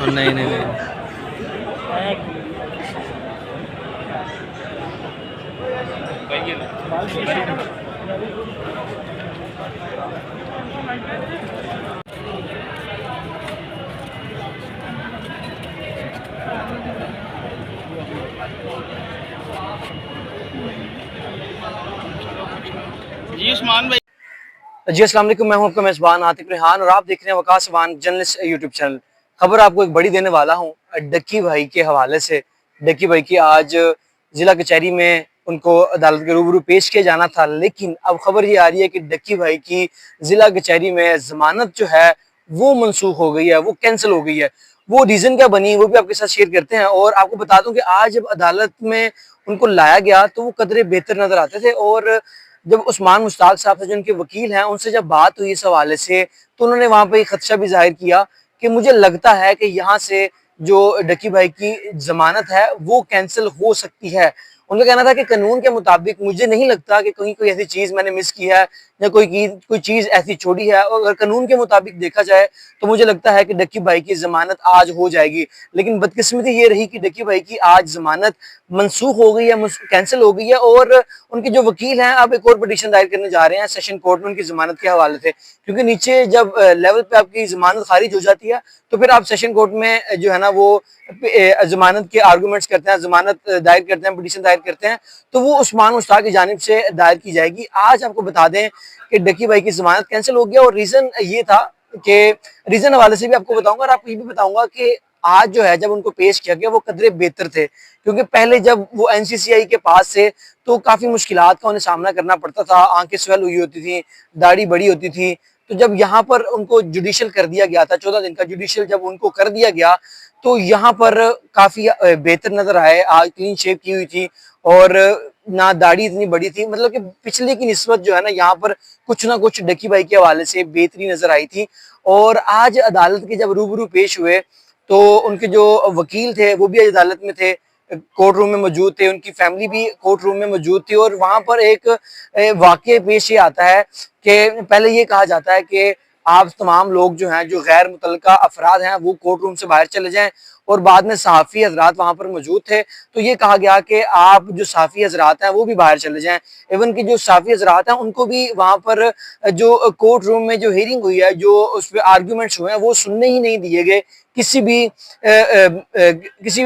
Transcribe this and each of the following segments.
नहीं नहीं नहीं। जी उस्मान भाई। जी अस्सलाम वालेकुम, मैं हूं आपका मेज़बान आतिफ रेहान और आप देख रहे हैं वकास वान जर्नलिस्ट यूट्यूब चैनल। खबर आपको एक बड़ी देने वाला हूं डक्की भाई के हवाले से। डक्की भाई की आज जिला कचहरी में उनको अदालत के रूबरू पेश किया जाना था, लेकिन अब खबर ये आ रही है कि डक्की भाई की जिला कचहरी में जमानत जो है वो मनसूख हो गई है, वो कैंसिल हो गई है। वो रीजन क्या बनी वो भी आपके साथ शेयर करते हैं। और आपको बता दूं कि आज जब अदालत में उनको लाया गया तो वो कदरे बेहतर नजर आते थे। और जब उस्मान मुश्ताक साहब से जो उनके वकील हैं उनसे जब बात हुई इस हवाले से, तो उन्होंने वहां पे खदशा भी जाहिर किया कि मुझे लगता है कि यहाँ से जो डक्की भाई की जमानत है वो कैंसिल हो सकती है। उनका कहना था कि कानून के मुताबिक मुझे नहीं लगता कि कहीं कोई ऐसी चीज मैंने मिस की है या कोई चीज ऐसी छोड़ी है। और अगर कानून के मुताबिक देखा जाए तो मुझे लगता है कि डक्की भाई की जमानत आज हो जाएगी। लेकिन बदकिस्मती ये रही कि डक्की भाई की आज जमानत मनसूख हो गई है, कैंसिल हो गई है। और उनके जो वकील हैं अब एक और पिटीशन दायर करने जा रहे हैं सेशन कोर्ट में उनकी जमानत के हवाले से। क्योंकि नीचे जब लेवल पे आपकी जमानत खारिज हो जाती है तो फिर आप सेशन कोर्ट में जो है ना वो जमानत के आर्गूमेंट्स करते हैं, जमानत दायर करते हैं, पिटीशन दायर करते हैं, तो वो उस्मान मुश्ताक की जानिब से दायर की जाएगी। आज आपको बता दें कि डक्की भाई की जमानत कैंसिल हो गया और रीजन ये था कि रीजन हवाले से भी आपको बताऊंगा और आपको ये भी बताऊंगा कि आज जो है जब उनको पेश किया गया वो कदरे बेहतर थे। क्योंकि पहले जब वो एनसीसीआई के पास थे तो काफी मुश्किलात का उन्हें सामना करना पड़ता था, आंखें स्वेल हुई होती थी, दाढ़ी बड़ी होती थी। तो जब यहाँ पर उनको जुडिशियल कर दिया गया था, 14 दिन का जुडिशियल जब उनको कर दिया गया तो यहाँ पर काफी बेहतर नजर आए। आज क्लीन शेव की हुई थी और ना दाढ़ी इतनी बड़ी थी, मतलब कि पिछले की निस्बत जो है ना यहाँ पर कुछ ना कुछ डक्की भाई के हवाले से बेहतरी नजर आई थी। और आज अदालत के जब रूबरू पेश हुए तो उनके जो वकील थे वो भी अदालत में थे, कोर्ट रूम में मौजूद थे, उनकी फैमिली भी कोर्ट रूम में मौजूद थी। और वहां पर एक वाकये पेश ये आता है कि पहले ये कहा जाता है कि आप तमाम लोग जो हैं, जो गैर मुतल्लिका अफराद हैं, वो कोर्ट रूम से बाहर चले जाएं। और बाद में सहाफ़ी हजरात वहां पर मौजूद थे तो ये कहा गया कि आप जो सहाफ़ी हजरात हैं वो भी बाहर चले जाएं। इवन की जो सहाफ़ी हजरात हैं उनको भी वहां पर जो कोर्ट रूम में जो हियरिंग हुई है, जो उस पर आर्ग्यूमेंट्स हुए हैं, वो सुनने ही नहीं दिए गए। किसी भी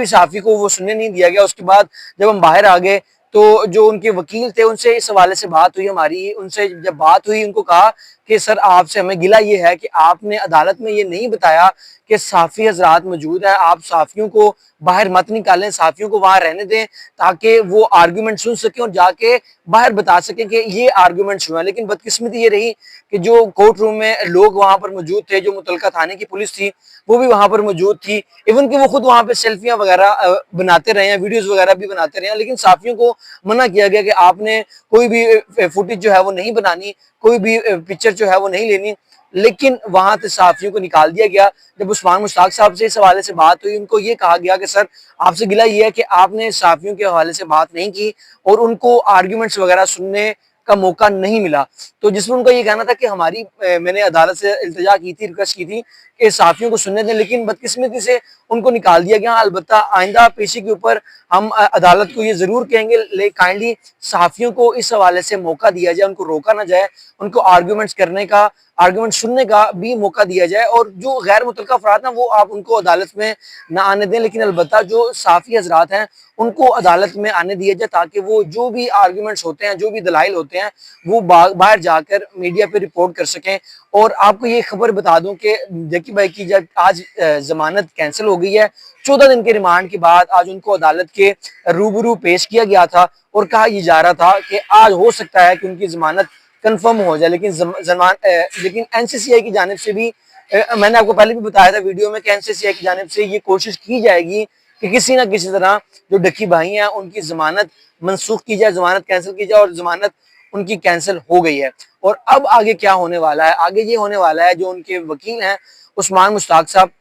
सहाफ़ी को वो सुनने नहीं दिया गया। उसके बाद जब हम बाहर आ गए तो जो उनके वकील थे उनसे इस हवाले से बात हुई हमारी, उनसे जब बात हुई उनको कहा कि सर आपसे हमें गिला ये है कि आपने अदालत में ये नहीं बताया कि साफ़ी हजरात मौजूद है, आप साफ़ियों को बाहर मत निकालें, साफ़ियों को वहां रहने दें ताकि वो आर्गूमेंट सुन सकें और जाके बाहर बता सकें कि ये आर्गूमेंट्स हुए हैं। लेकिन बदकिस्मती ये रही कि जो कोर्ट रूम में लोग वहां पर मौजूद थे, जो मुतलका थाने की पुलिस थी वो भी वहां पर मौजूद थी। इवन कि वो खुद वहां पे सेल्फियां वगैरह बनाते रहे हैं, वीडियोस वगैरह भी बनाते रहे हैं, लेकिन साफियों को मना किया गया कि आपने कोई भी फुटेज जो है वो नहीं बनानी, कोई भी पिक्चर जो है वो नहीं लेनी। लेकिन वहां से साफियों को निकाल दिया गया। जब उस्मान मुश्ताक साहब से इस हवाले से बात हुई उनको ये कहा गया कि सर आपसे गिला ये है कि आपने साफियों के हवाले से बात नहीं की और उनको आर्ग्यूमेंट्स वगैरह सुनने का मौका नहीं मिला। तो जिसमें उनका ये कहना था कि हमारी मैंने अदालत से इल्तिजा की थी, रिक्वेस्ट की थी कि साफियों को सुनने दें, लेकिन बदकिस्मती से उनको निकाल दिया गया। अलबत्ता आइंदा पेशी के ऊपर हम अदालत को ये जरूर कहेंगे ले काइंडली साफियों को इस हवाले से मौका दिया जाए, उनको रोका ना जाए, उनको आर्ग्यूमेंट्स करने का, आर्ग्यूमेंट सुनने का भी मौका दिया जाए। और जो गैर मुतल्लिका अफराद हैं वो आप उनको अदालत में ना आने दें, लेकिन अलबत्ता जो साफी हजरात हैं उनको अदालत में आने दिया जाए ताकि वो जो भी आर्ग्यूमेंट्स होते हैं, जो भी दलाइल होते हैं, वो बाहर जाकर मीडिया पे रिपोर्ट कर सकें। और आपको ये खबर बता दूं कि जक्की भाई की जब आज जमानत कैंसिल हो गई है, 14 दिन के रिमांड के बाद आज उनको अदालत के रूबरू पेश किया गया था और कहा यह जा रहा था कि आज हो सकता है कि उनकी जमानत कंफर्म हो जाए। लेकिन एनसीसीआई की जानिब से भी मैंने आपको पहले भी बताया था वीडियो में कि एनसीसीआई की जानिब से ये कोशिश की जाएगी कि किसी ना किसी तरह जो डक्की भाई हैं उनकी जमानत मनसूख की जाए, जमानत कैंसिल की जाए। और जमानत उनकी कैंसिल हो गई है। और अब आगे क्या होने वाला है, आगे ये होने वाला है जो उनके वकील हैं उस्मान मुश्ताक साहब,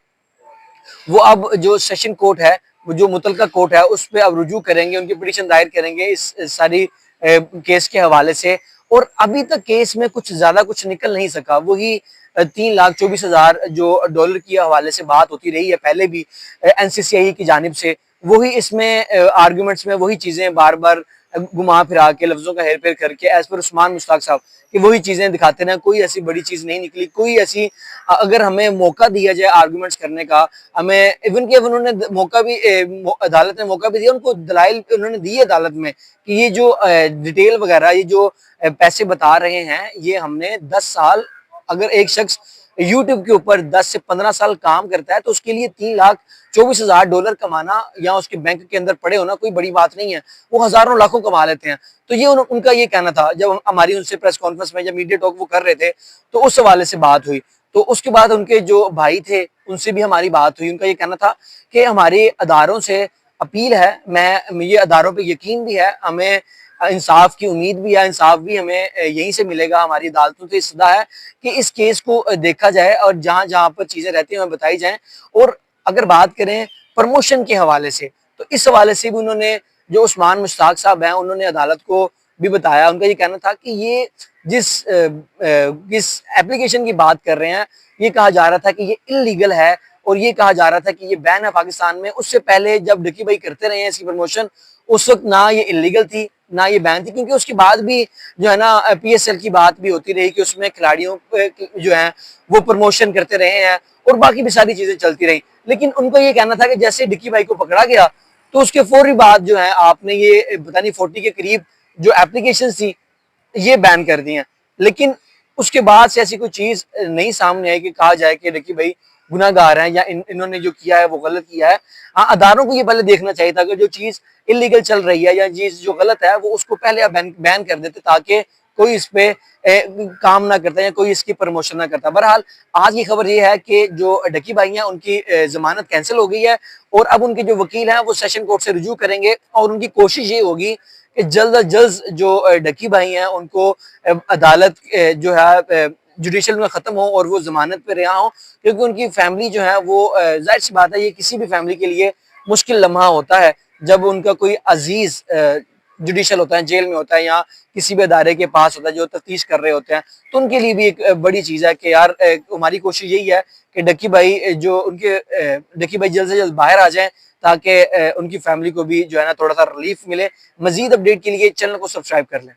वो अब जो सेशन कोर्ट है, वो जो मुतलका कोर्ट है उस पर अब रुजू करेंगे, उनकी पिटीशन दायर करेंगे इस सारी केस के हवाले से। और अभी तक केस में कुछ ज्यादा कुछ निकल नहीं सका। वही 3,24,000 जो डॉलर की हवाले से बात होती रही है पहले भी एनसीसीआई की जानिब से, वही इसमें आर्गुमेंट्स में वही चीजें बार बार घुमा फिरा के लफ्जों का हेर फेर करके एज पर उस्मान मुश्ताक साहब कि वही चीजें दिखाते ना, कोई ऐसी बड़ी चीज नहीं निकली, कोई ऐसी अगर हमें मौका दिया जाए आर्गुमेंट्स करने का, हमें इवन के उन्होंने मौका भी अदालत ने मौका भी दिया, उनको दलाइल उन्होंने दी अदालत में कि ये जो डिटेल वगैरह ये जो पैसे बता रहे हैं ये हमने 10 साल, अगर एक शख्स यूट्यूब के ऊपर 10 से 15 साल काम करता है तो उसके लिए 3,24,000 डॉलर कमाना या उसके बैंक के अंदर पड़े होना कोई बड़ी बात नहीं है, वो हजारों लाखों कमा लेते हैं। तो ये उनका ये कहना था जब हमारी उनसे प्रेस कॉन्फ्रेंस में जब मीडिया टॉक वो कर रहे थे तो उस हवाले से बात हुई। तो उसके बाद उनके जो भाई थे उनसे भी हमारी बात हुई, उनका ये कहना था कि हमारे अदारों से अपील है, मैं ये अदारों पे यकीन भी है, हमें इंसाफ की उम्मीद भी है, इंसाफ भी हमें यहीं से मिलेगा, हमारी अदालतों से सदा है कि इस केस को देखा जाए और जहां जहां पर चीजें रहती हैं बताई जाएं। और अगर बात करें प्रमोशन के हवाले से तो इस हवाले से भी उन्होंने, जो उस्मान मुश्ताक साहब हैं, उन्होंने अदालत को भी बताया, उनका ये कहना था कि ये जिस एप्लीकेशन की बात कर रहे हैं ये कहा जा रहा था कि ये इलीगल है और ये कहा जा रहा था कि ये बैन है पाकिस्तान में। उससे पहले जब डकी भाई करते रहे हैं इसकी प्रमोशन, उस वक्त ना ये इलीगल थी ना ये बैन थी, क्योंकि उसके बाद भी जो है ना पीएसएल की बात भी होती रही कि उसमें खिलाड़ियों जो है वो प्रमोशन करते रहे हैं और बाकी भी सारी चीजें चलती रही। लेकिन उनको ये कहना था कि जैसे डिक्की भाई को पकड़ा गया तो उसके फौरी बाद जो है आपने ये पता नहीं 40 के करीब जो एप्लीकेशन थी ये बैन कर दी हैं। लेकिन उसके बाद से ऐसी कोई चीज नहीं सामने आई कि कहा जाए कि डिक्की भाई गुनाहगार हैं या इन्होंने जो किया है वो गलत किया है। हाँ, अदारों को ये पहले देखना चाहिए था कि जो चीज इलीगल चल रही है या चीज जो गलत है वो उसको पहले बैन कर देते ताकि कोई इस पे काम ना करता या कोई इसकी प्रमोशन ना करता। बहरहाल आज की खबर ये है कि जो डकी भाई हैं उनकी जमानत कैंसिल हो गई है और अब उनके जो वकील हैं वो सेशन कोर्ट से रुजू करेंगे और उनकी कोशिश ये होगी कि जल्द अज जल्द जो डकी भाई हैं उनको अदालत जो है जुडिशल में खत्म हो और वो जमानत पे रिहा हो, क्योंकि उनकी फैमिली जो है वो जाहिर सी बात है ये किसी भी फैमिली के लिए मुश्किल लम्हा होता है जब उनका कोई अजीज जुडिशल होता है, जेल में होता है या किसी भी अदारे के पास होता है जो तफ्तीश कर रहे होते हैं। तो उनके लिए भी एक बड़ी चीज है कि यार हमारी कोशिश यही है कि डकी भाई जो उनके डकी भाई जल्द से जल्द बाहर आ जाएं ताकि उनकी फैमिली को भी जो है ना थोड़ा सा रिलीफ मिले। मजीद अपडेट के लिए चैनल को सब्सक्राइब कर लें।